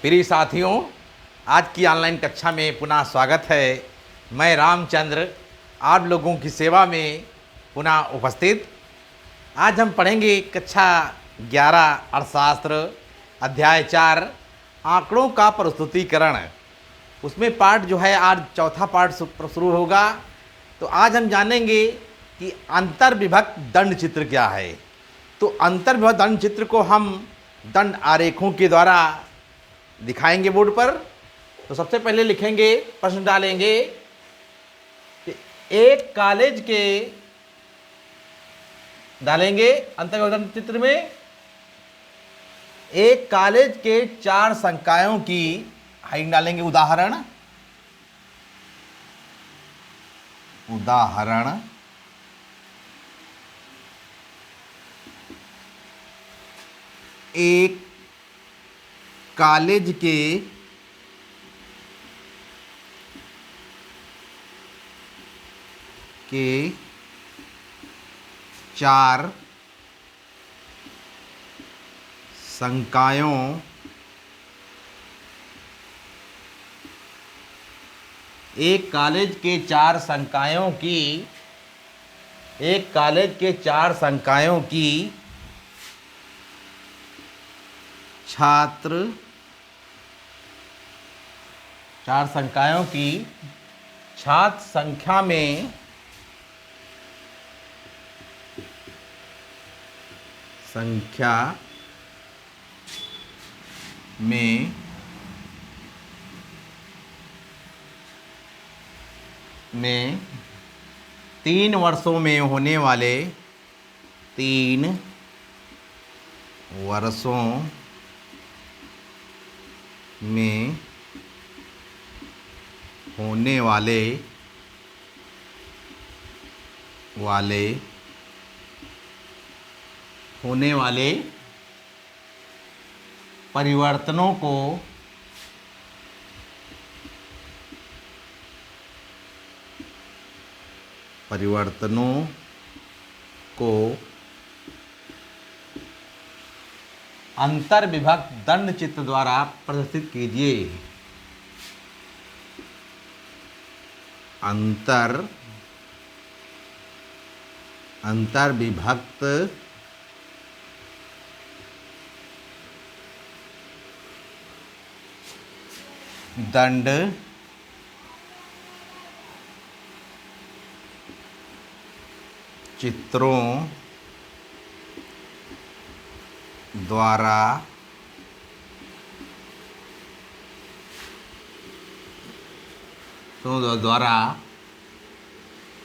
प्रिय साथियों, आज की ऑनलाइन कक्षा में पुनः स्वागत है। मैं रामचंद्र आप लोगों की सेवा में पुनः उपस्थित। आज हम पढ़ेंगे कक्षा 11 अर्थशास्त्र अध्याय 4 आंकड़ों का प्रस्तुतिकरण। उसमें पाठ जो है आज चौथा पाठ शुरू होगा। तो आज हम जानेंगे कि अंतर्विभक्त दंड चित्र क्या है। तो अंतर्विभक्त दंड चित्र को हम दंड आरेखों के द्वारा दिखाएंगे बोर्ड पर। तो सबसे पहले लिखेंगे, प्रश्न डालेंगे कि एक कॉलेज के डालेंगे अंतर्विभक्त चित्र में एक कॉलेज के 4 संकायों की हाइट डालेंगे। उदाहरण एक कॉलेज के 4 संकायों एक कॉलेज के 4 संकायों की छात्र 4 संकायों की छात्र संख्या में 3 वर्षों में होने वाले 3 वर्षों में होने वाले परिवर्तनों को अंतर्विभक्त दंड चित्र द्वारा प्रदर्शित कीजिए। अंतर्विभक्त दंड चित्रों द्वारा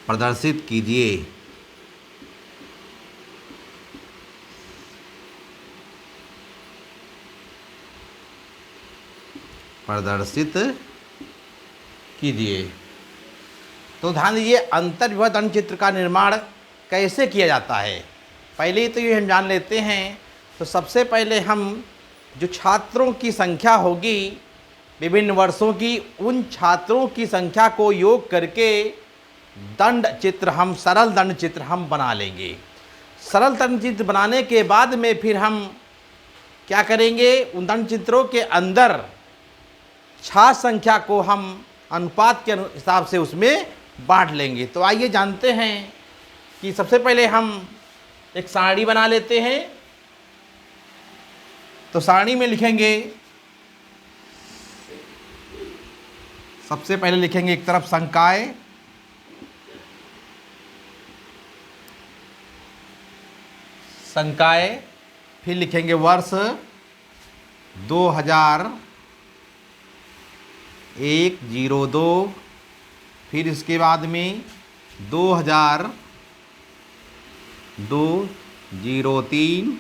प्रदर्शित कीजिए। तो ध्यान दीजिए, अंतर्विभक्त दंड चित्र का निर्माण कैसे किया जाता है। पहले तो ये हम जान लेते हैं। तो सबसे पहले हम जो छात्रों की संख्या होगी विभिन्न वर्षों की, उन छात्रों की संख्या को योग करके सरल दंड चित्र हम बना लेंगे। सरल दंड चित्र बनाने के बाद में फिर हम क्या करेंगे, उन दंड चित्रों के अंदर छात्र संख्या को हम अनुपात के हिसाब से उसमें बांट लेंगे। तो आइए जानते हैं कि सबसे पहले हम एक सारणी बना लेते हैं। तो सारणी में लिखेंगे, सबसे पहले लिखेंगे एक तरफ संकाय, फिर लिखेंगे वर्ष 2001-02, फिर इसके बाद में 2002-03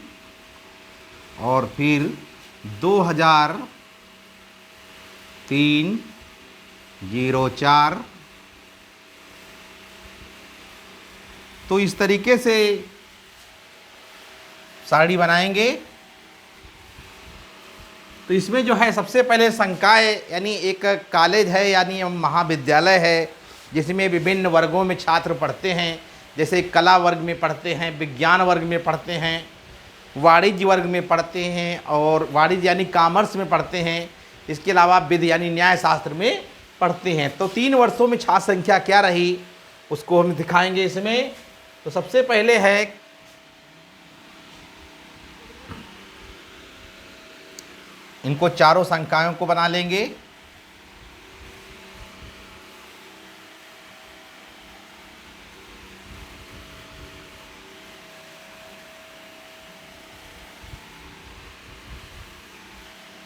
और फिर 2003-04। तो इस तरीके से सारणी बनाएंगे। तो इसमें जो है सबसे पहले संकाय यानी एक कॉलेज है यानी महाविद्यालय है, जिसमें विभिन्न वर्गों में छात्र पढ़ते हैं। जैसे कला वर्ग में पढ़ते हैं, विज्ञान वर्ग में पढ़ते हैं, वाणिज्य वर्ग में पढ़ते हैं और वाणिज्य यानी कॉमर्स में पढ़ते हैं। इसके अलावा आप विधि यानी न्याय शास्त्र में पढ़ते हैं। तो 3 वर्षों में छात्र संख्या क्या रही उसको हम दिखाएंगे इसमें। तो सबसे पहले है इनको चारों संख्याओं को बना लेंगे।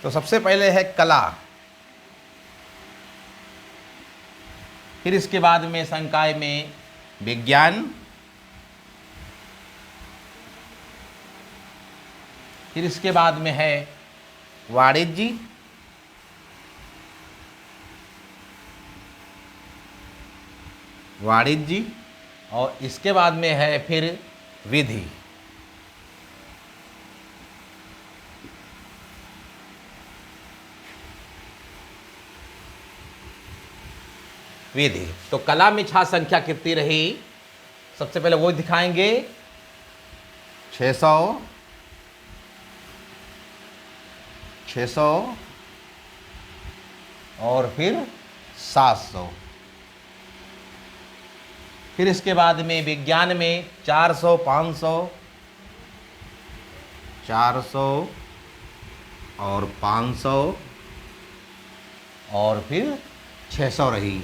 तो सबसे पहले है कला, फिर इसके बाद में संकाय में विज्ञान, फिर इसके बाद में है वाणिज्य, और इसके बाद में है फिर विधि। तो कला में छात्र संख्या कितनी रही सबसे पहले वो दिखाएंगे। 600 और फिर 700। फिर इसके बाद में विज्ञान में 400, 500, 400 और 500 और फिर 600 रही।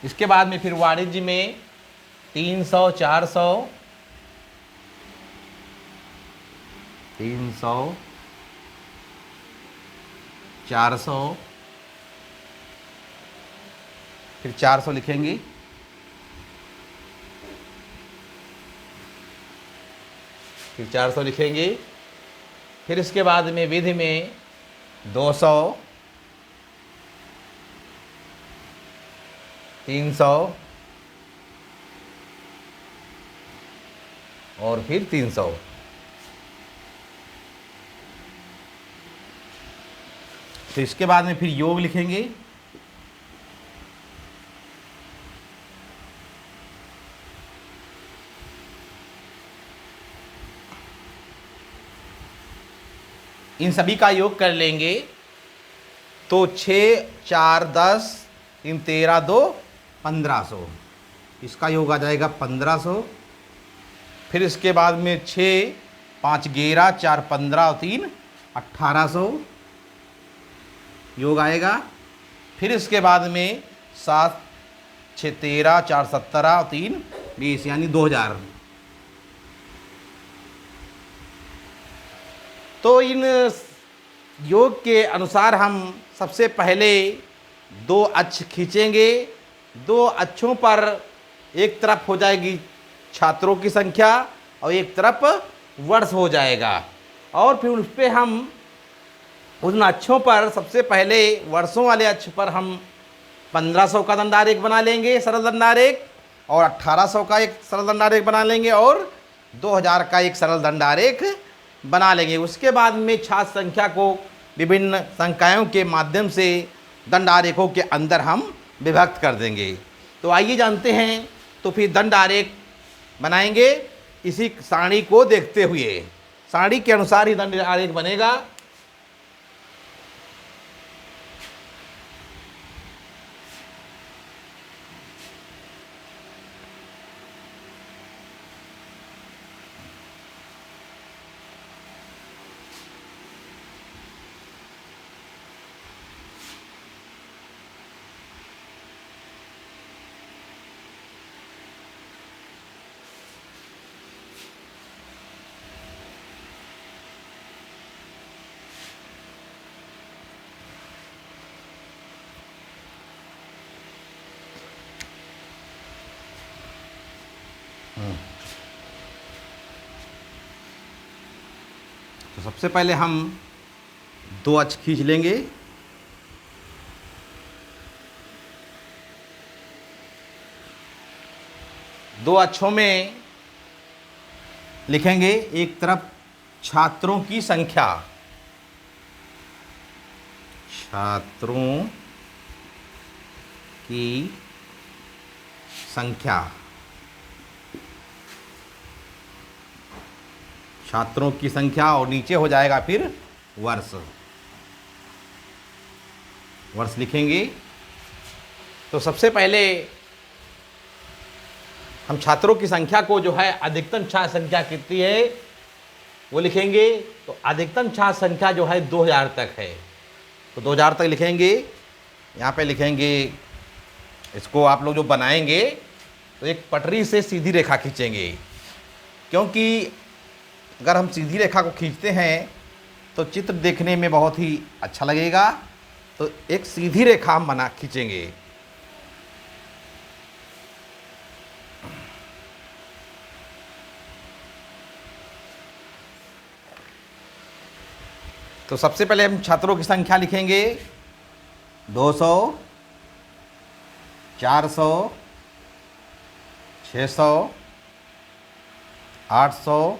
इसके बाद में फिर वाणिज्य में 300, 400, 400, फिर 400 लिखेंगे। फिर इसके बाद में विधि में 200, 300 और फिर 300। तो इसके बाद में फिर योग लिखेंगे। इन सभी का योग कर लेंगे तो 6, 4, 10, 3, 13, 2, 1500। इसका योग आ जाएगा 1500। फिर इसके बाद में 6, 5, 11, 4, 15 और 3, 1800 योग आएगा। फिर इसके बाद में 7, 6, 13, 4, 17 और 3, 20 यानी 2000। तो इन योग के अनुसार हम सबसे पहले 2 अक्ष खींचेंगे। 2 अक्षों पर एक तरफ हो जाएगी छात्रों की संख्या और एक तरफ वर्ष हो जाएगा, और फिर उस पर हम उन अक्षों पर सबसे पहले वर्षों वाले अक्ष पर हम 1500 का दंडारेख बना लेंगे सरल दंडारेख, और 1800 का एक सरल दंडारेख बना लेंगे, और 2000 का एक सरल दंडारेख बना लेंगे। उसके बाद में छात्र संख्या को विभिन्न संकायों के माध्यम से दंडारेखों के अंदर हम विभक्त कर देंगे। तो आइए जानते हैं। तो फिर दंडारेख बनाएंगे इसी सारणी को देखते हुए। सारणी के अनुसार ही दंडारेख बनेगा। तो सबसे पहले हम 2 अक्ष खींच लेंगे। दो अक्षों में लिखेंगे एक तरफ छात्रों की संख्या, छात्रों की संख्या, छात्रों की संख्या, और नीचे हो जाएगा फिर वर्ष। वर्ष लिखेंगे। तो सबसे पहले हम छात्रों की संख्या को जो है अधिकतम छात्र संख्या कितनी है वो लिखेंगे। तो अधिकतम छात्र संख्या जो है 2000 तक है, तो 2000 तक लिखेंगे। यहाँ पे लिखेंगे, इसको आप लोग जो बनाएंगे तो एक पटरी से सीधी रेखा खींचेंगे, क्योंकि अगर हम सीधी रेखा को खींचते हैं तो चित्र देखने में बहुत ही अच्छा लगेगा। तो एक सीधी रेखा हम खींचेंगे। तो सबसे पहले हम छात्रों की संख्या लिखेंगे 200, 400, 600, 800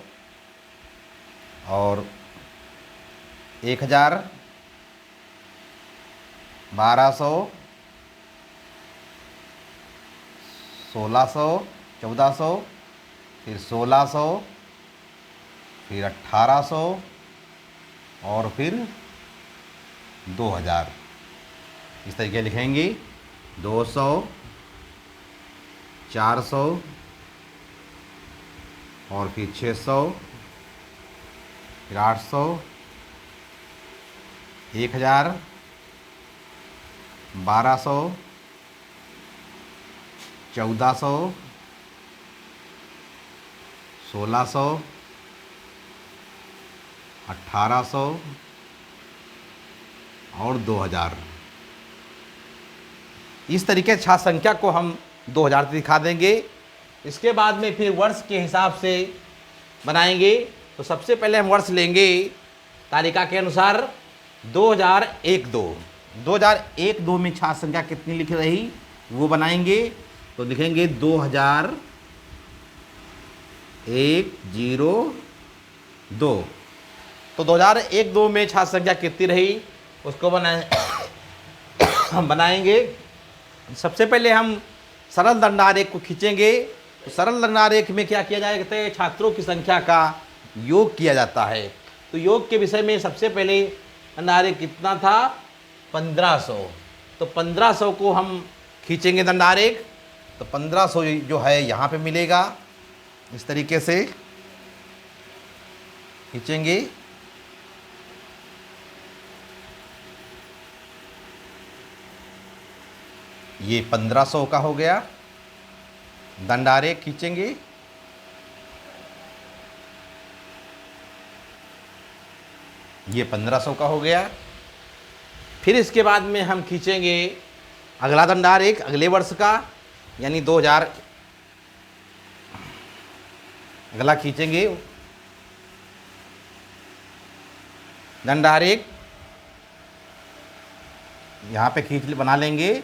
और 1000, 1200, 1600, 1400, फिर 1600, फिर 1800 और फिर 2000। इस तरीके लिखेंगे 200, 400 और फिर 600, फिर 800, 1000, 1200, 1400, 1600, 1800 और 2000। इस तरीके से छात्र संख्या को हम 2000 दिखा देंगे। इसके बाद में फिर वर्ष के हिसाब से बनाएंगे। तो सबसे पहले हम वर्ष लेंगे तालिका के अनुसार 2001-2। 2001-2 में छात्र संख्या कितनी लिख रही वो बनाएंगे। तो लिखेंगे 2001-02। तो 2001-2 में छात्र संख्या कितनी रही उसको हम बनाएंगे। सबसे पहले हम सरल दंडारेख को खींचेंगे। तो सरल दंडारेख में क्या किया जाएगा, कहते हैं छात्रों की संख्या का योग किया जाता है। तो योग के विषय में सबसे पहले दंडारेख कितना था, 1500। तो 1500 को हम खींचेंगे दंडारेख। तो 1500 जो है यहाँ पे मिलेगा, इस तरीके से खींचेंगे। ये 1500 का हो गया। दंडारेख खींचेंगे। ये 1500 का हो गया। फिर इसके बाद में हम खींचेंगे अगला दंडारेख अगले वर्ष का, यानी 2000 अगला खींचेंगे दंडारेख। यहाँ पे बना लेंगे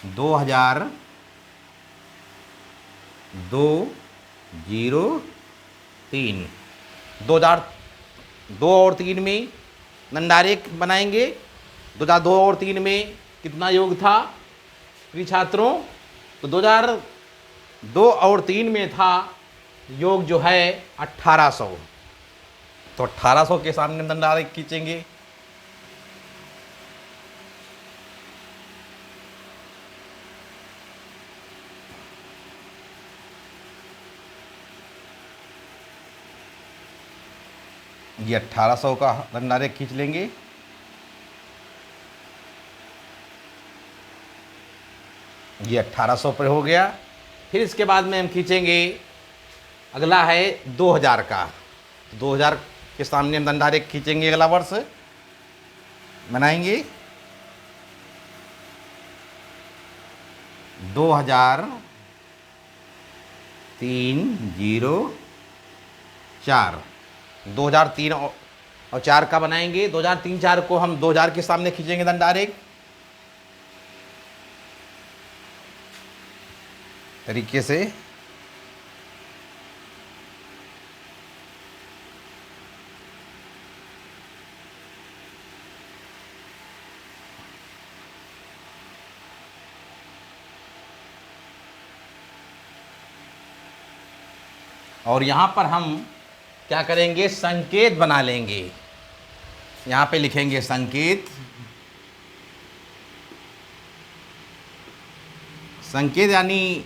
2002-03। 2002 और 3 में दंडारेख बनाएंगे। 2002 और 3 में कितना योग था प्रिय छात्रों, तो 2002 और 3 में था योग जो है 1800। तो 1800 के सामने दंडारेख खींचेंगे। ये 1800 का दंडारेख खींच लेंगे। ये 1800 पर हो गया। फिर इसके बाद में हम खींचेंगे अगला है 2000 का। 2000 के सामने हम दंडारेख खींचेंगे, अगला वर्ष बनाएंगे 2003-04। 2003 और 4 का बनाएंगे। 2003-4 को हम 2000 के सामने खींचेंगे दंडारेख तरीके से। और यहाँ पर हम क्या करेंगे, संकेत बना लेंगे। यहाँ पे लिखेंगे संकेत। संकेत यानी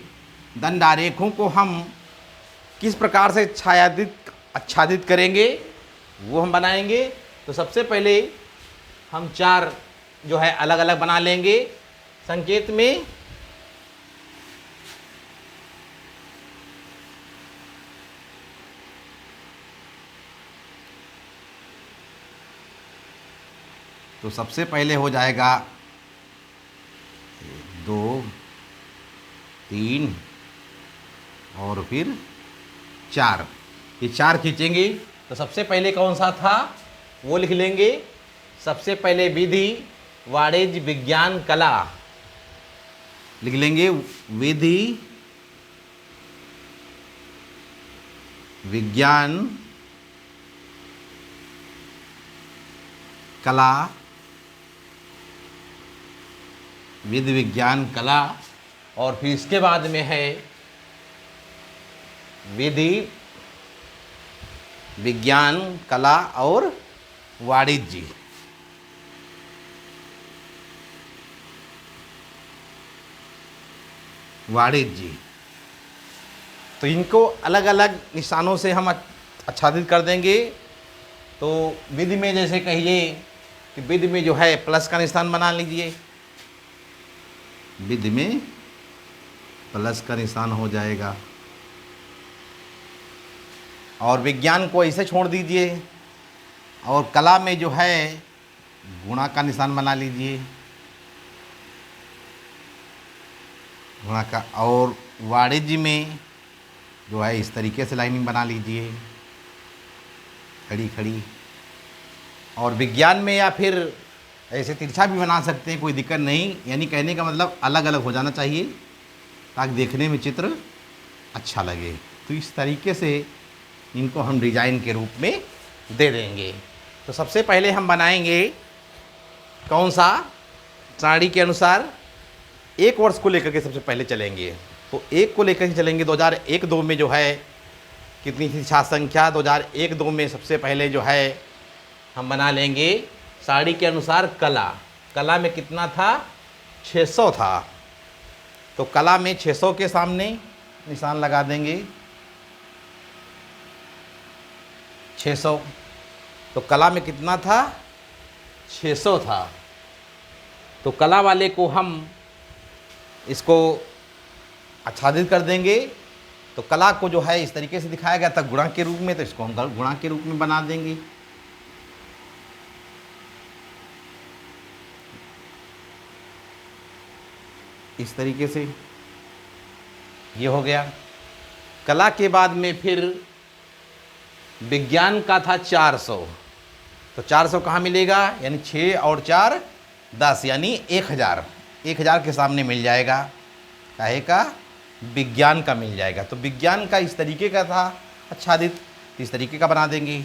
दंड आरेखों को हम किस प्रकार से आच्छादित करेंगे वो हम बनाएंगे। तो सबसे पहले हम 4 जो है अलग अलग बना लेंगे संकेत में। तो सबसे पहले हो जाएगा 2 3 और फिर 4। ये 4 खींचेंगे। तो सबसे पहले कौन सा था वो लिख लेंगे। सबसे पहले विधि वाणिज्य विज्ञान कला लिख लेंगे। विधि विज्ञान कला, विधि विज्ञान कला। और फिर इसके बाद में है विधि विज्ञान कला और वाणिज्य। तो इनको अलग अलग निशानों से हम आच्छादित कर देंगे। तो विधि में जैसे कहिए कि विधि में जो है प्लस का निशान बना लीजिए। विधि में प्लस का निशान हो जाएगा। और विज्ञान को ऐसे छोड़ दीजिए। और कला में जो है गुणा का निशान बना लीजिए, गुणा का। और वाणिज्य में जो है इस तरीके से लाइनिंग बना लीजिए, खड़ी खड़ी। और विज्ञान में या फिर ऐसे तिरछा भी बना सकते हैं, कोई दिक्कत नहीं। यानी कहने का मतलब अलग अलग हो जाना चाहिए ताकि देखने में चित्र अच्छा लगे। तो इस तरीके से इनको हम डिजाइन के रूप में दे देंगे। तो सबसे पहले हम बनाएंगे कौन सा, सारणी के अनुसार 1 वर्ष को लेकर के सबसे पहले चलेंगे। तो 1 को लेकर के चलेंगे। 2001-2 में जो है कितनी थी छात्र संख्या। 2001-2 में सबसे पहले जो है हम बना लेंगे सारणी के अनुसार कला। कला में कितना था, 600 था। तो कला में 600 के सामने निशान लगा देंगे, 600। तो कला में कितना था, 600 था। तो कला वाले को हम इसको आच्छादित कर देंगे। तो कला को जो है इस तरीके से दिखाया गया था गुणा के रूप में, तो इसको हम गुणा के रूप में बना देंगे। इस तरीके से ये हो गया। कला के बाद में फिर विज्ञान का था 400। तो 400 कहाँ मिलेगा, यानी 6 और 4 10, यानी 1000। 1000 के सामने मिल जाएगा, काहे का, विज्ञान का मिल जाएगा। तो विज्ञान का इस तरीके का था आच्छादित, इस तरीके का बना देंगे।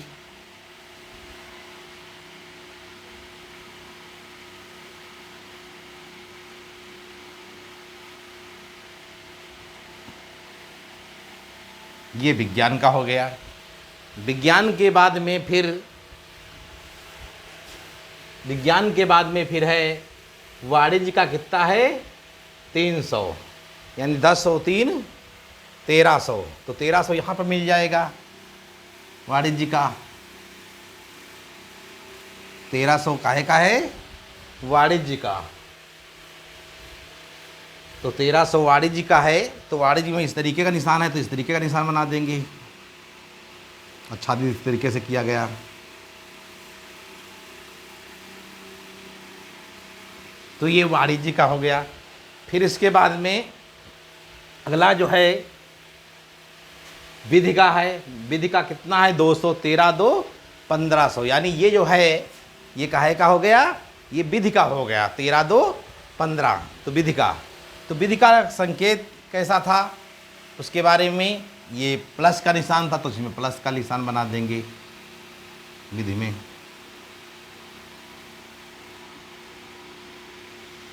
ये विज्ञान का हो गया। विज्ञान के बाद में फिर है वाणिज्य का कितना है, 300, यानी 10 और 3 1300। तो 1300 यहाँ पर मिल जाएगा वाणिज्य का। 1300 काहे का है, वाणिज्य का। तो 1300 वाणिज्य का है। तो वाणिज्य में इस तरीके का निशान है, तो इस तरीके का निशान बना देंगे। आच्छादित इस तरीके से किया गया। तो ये वाणिज्य का हो गया। फिर इसके बाद में अगला जो है विधि का है। विधि का कितना है, 213 2 1500, यानी ये जो है ये काहे का हो गया, ये विधि का हो गया। 13 2 15, तो विधि का। तो विधि का संकेत कैसा था उसके बारे में, ये प्लस का निशान था, तो इसमें प्लस का निशान बना देंगे विधि में।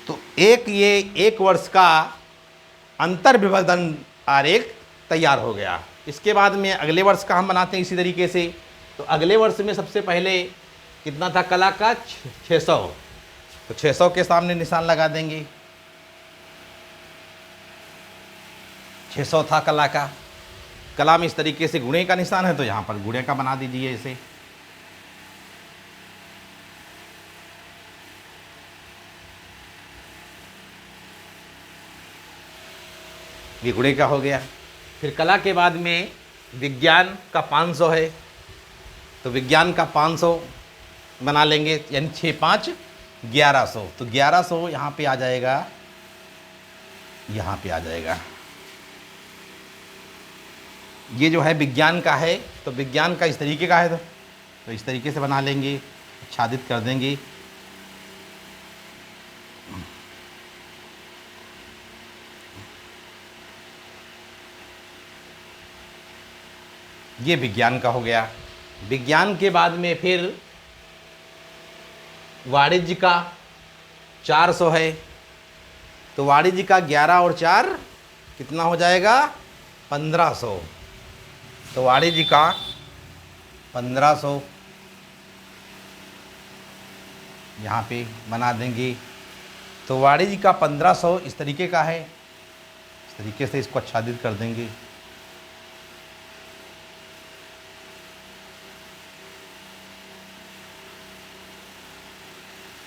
तो ये 1 वर्ष का अंतर विभेदन आरेख तैयार हो गया। इसके बाद में अगले वर्ष का हम बनाते हैं इसी तरीके से। तो अगले वर्ष में सबसे पहले कितना था कला का, 600। तो 600 के सामने निशान लगा देंगे। 600 था कला का। कला में इस तरीके से गुणे का निशान है तो यहाँ पर गुणे का बना दीजिए इसे। ये गुणे का हो गया। फिर कला के बाद में विज्ञान का 500 है तो विज्ञान का 500 बना लेंगे, यानी 6 5 1100। तो 1100 यहाँ पे आ जाएगा, यहाँ पे आ जाएगा। ये जो है विज्ञान का है तो विज्ञान का इस तरीके का है तो इस तरीके से बना लेंगे, आच्छादित कर देंगे। ये विज्ञान का हो गया। विज्ञान के बाद में फिर वाणिज्य का 400 है तो वाणिज्य का 11 और 4 कितना हो जाएगा, 1500। तो वाणिज्य का 1500 यहाँ पे बना देंगे। तो वाणिज्य का 1500 इस तरीके का है, इस तरीके से इसको आच्छादित कर देंगे।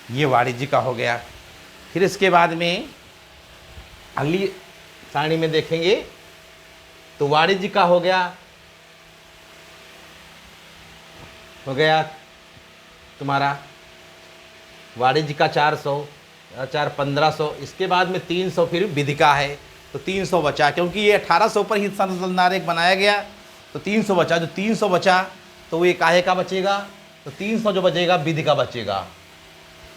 ये वाणिज्य का हो गया। फिर इसके बाद में अगली सारणी में देखेंगे तो वाणिज्य का हो गया तुम्हारा वाणिज्य का 400 4 1500। इसके बाद में 300 फिर विधि का है तो 300 बचा, क्योंकि ये 1800 पर ही संदर्भ बनाया गया तो 300 बचा। जो 300 बचा तो ये काहे का बचेगा, तो 300 जो बचेगा विधि का बचेगा।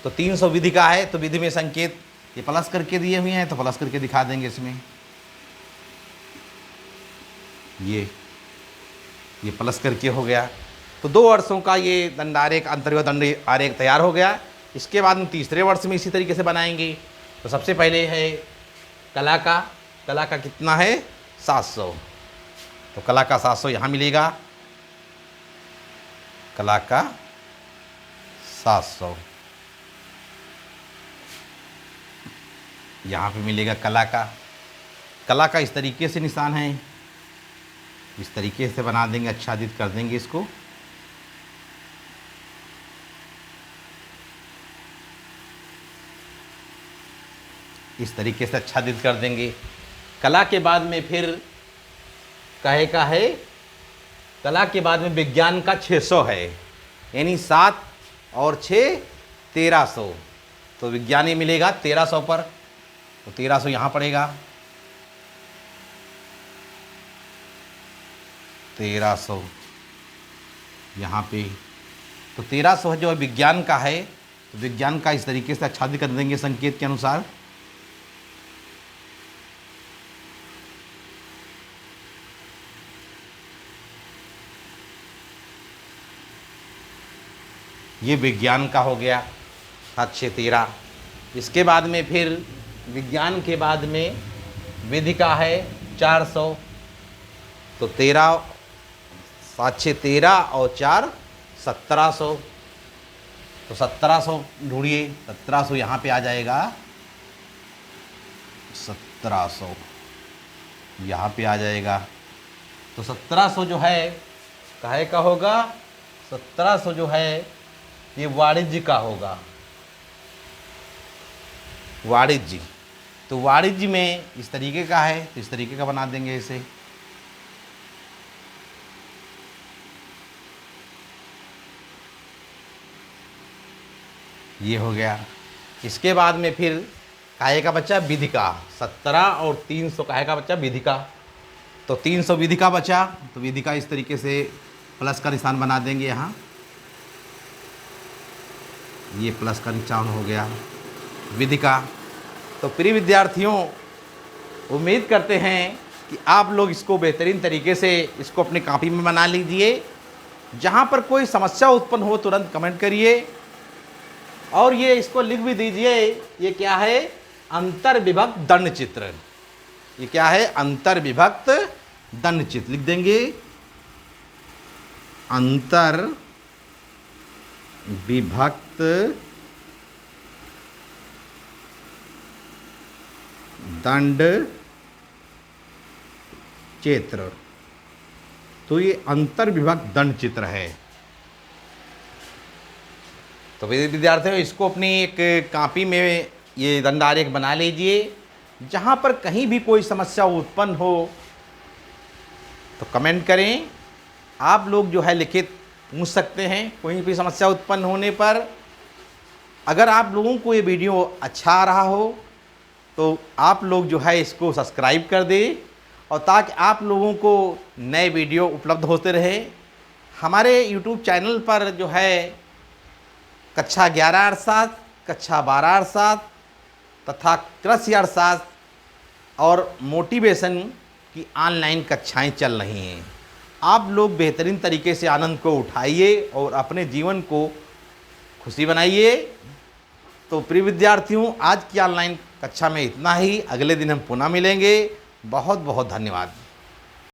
तो 300 विधि का है तो विधि में संकेत ये प्लस करके दिए हुए हैं तो प्लस करके दिखा देंगे इसमें। ये प्लस करके हो गया। तो 2 वर्षों का ये दंड आरेख, अंतर्गत दंड आरेख तैयार हो गया। इसके बाद हम तीसरे वर्ष में इसी तरीके से बनाएंगे। तो सबसे पहले है कला का कितना है, 700। तो कला का 700 यहाँ मिलेगा, कला का 700 यहाँ पे मिलेगा। कला का इस तरीके से निशान है, इस तरीके से बना देंगे, आच्छादित कर देंगे इसको। इस तरीके से आच्छादित कर देंगे। कला के बाद में फिर कहे का है, कला के बाद में विज्ञान का 600 है, यानी 7 और 6 1300। तो विज्ञान ही मिलेगा 1300 पर, तो 1300 यहाँ पड़ेगा, 1300 यहाँ पे। तो 1300 जो है विज्ञान का है तो विज्ञान का इस तरीके से आच्छादित कर देंगे संकेत के अनुसार। ये विज्ञान का हो गया 7 6 13। इसके बाद में फिर विज्ञान के बाद में विधि का है 400। तो 13 7 6 13 और 4 1700। तो 1700 ढूंढिए, 1700 यहाँ पे आ जाएगा, 1700 यहाँ पे आ जाएगा। तो 1700 जो है काहे का होगा, 1700 जो है ये वाणिज्य का होगा, वाणिज्य। तो वाणिज्य में इस तरीके का है तो इस तरीके का बना देंगे इसे। ये हो गया। इसके बाद में फिर काहे का बच्चा, विधि का। 17 और 300 काहे का बच्चा, विधि का। तो 300 विधि का बचा, तो विधि का इस तरीके से प्लस का निशान बना देंगे यहाँ। ये प्लस का निशान हो गया विधि का। तो प्रिय विद्यार्थियों, उम्मीद करते हैं कि आप लोग इसको बेहतरीन तरीके से इसको अपनी कॉपी में बना लीजिए। जहाँ पर कोई समस्या उत्पन्न हो तुरंत कमेंट करिए और ये इसको लिख भी दीजिए। ये क्या है, अंतर विभक्त दंड चित्र। ये क्या है, अंतर विभक्त दंड चित्र लिख देंगे। अंतर विभक्त दंड चैत्र। तो ये अंतर्विभक्त दंड चित्र है। तो विद्यार्थियों, इसको अपनी एक कॉपी में ये दंड आरेख बना लीजिए। जहाँ पर कहीं भी कोई समस्या उत्पन्न हो तो कमेंट करें। आप लोग जो है लिखित पूछ सकते हैं कोई भी समस्या उत्पन्न होने पर। अगर आप लोगों को ये वीडियो अच्छा आ रहा हो तो आप लोग जो है इसको सब्सक्राइब कर दें, और ताकि आप लोगों को नए वीडियो उपलब्ध होते रहे। हमारे YouTube चैनल पर जो है कक्षा 11 अर्थशास्त्र, कक्षा 12 अर्थशास्त्र तथा कृषि अर्थशास्त्र और मोटिवेशन की ऑनलाइन कक्षाएं चल रही हैं। आप लोग बेहतरीन तरीके से आनंद को उठाइए और अपने जीवन को खुशी बनाइए। तो प्रिय विद्यार्थियों, आज की ऑनलाइन कक्षा में इतना ही। अगले दिन हम पुनः मिलेंगे। बहुत बहुत धन्यवाद।